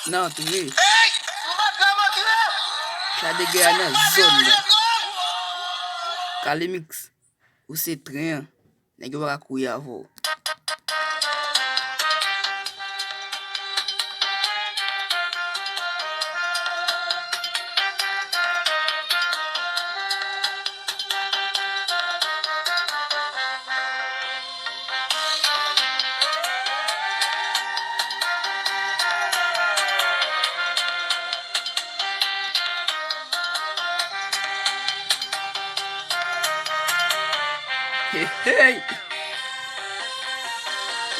Nan, touve. Chade ge ane zon la. Kalimix, ou se tren, nege waka kouye avou. Hey, hey.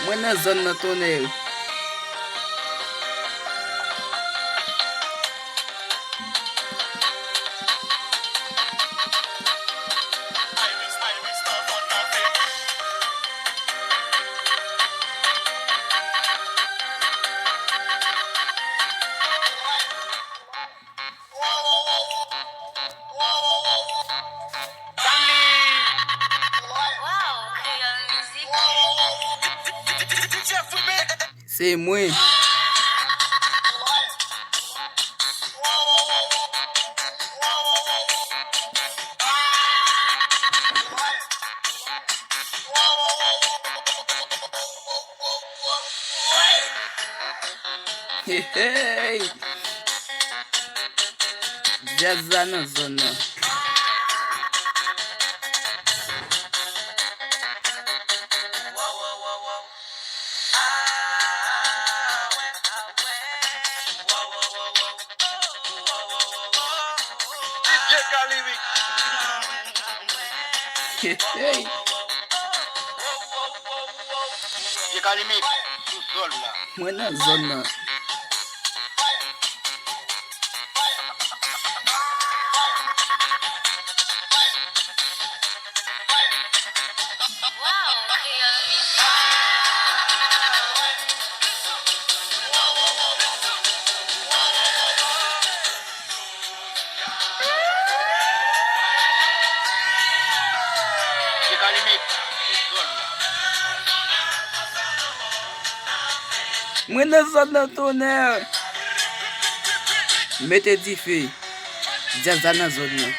Mwen nan zon nan tonel. Se mwen. Hey, hey. Jazza nan zon nan. Hey, hey. Mwen nan zon nan. Mwen nan zon nan tonel. Mete di fe. Jazza nan zon nan.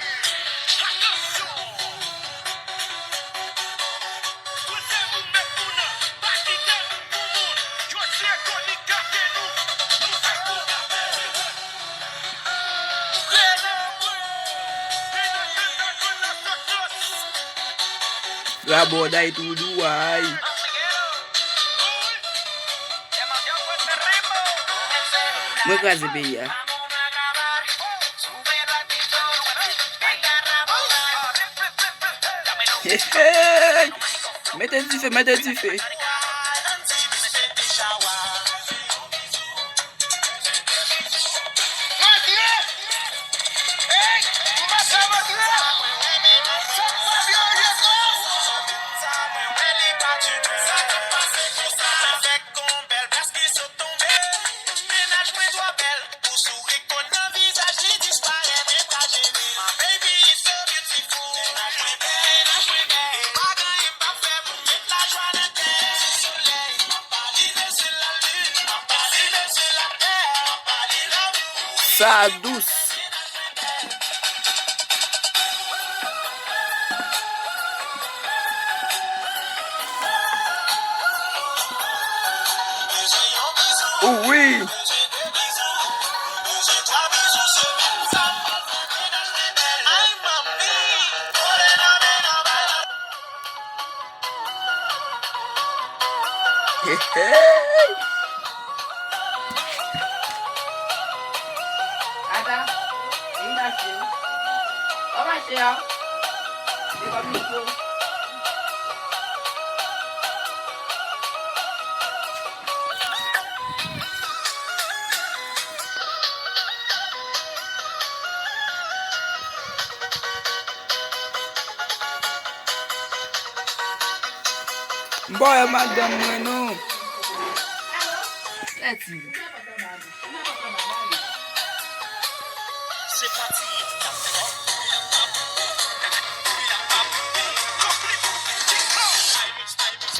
Rabo day tou duway. Mwen kaze be ya. Hey, hey. Mete di fe, mete di fe. Sa douce. Oh oui. Hey, hey. Ada, ini nasi. Apa sih ya? Di kami itu. Boy, madam, no. Let's see.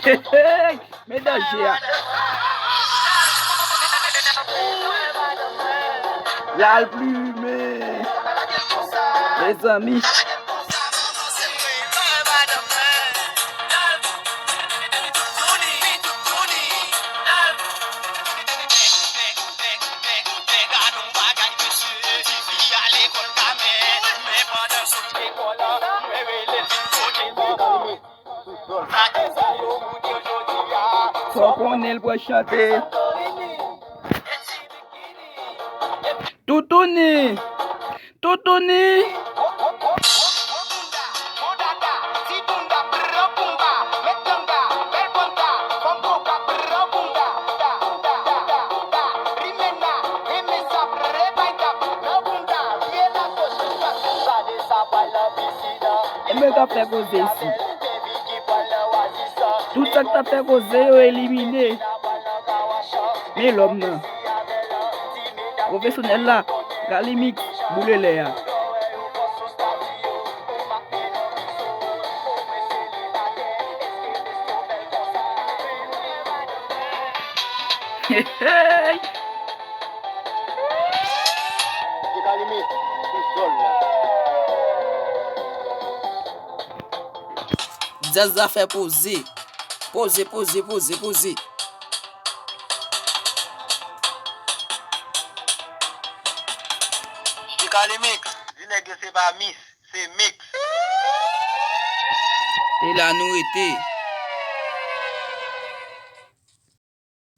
Hey, Mais danger. Y'a le plumé. Les amis. Faut qu'on ait le pour chanter. Toutouni. Toutouni. Et me qu'a fait causer ici. Tout ça que t'as fait causer est éliminé. Mais l'homme non. Professionnel là, Galimix, boule l'air. Hey! Zaza fait poser. Poser. Mix, c'est pas Miss, c'est Mix. Et là, nous était.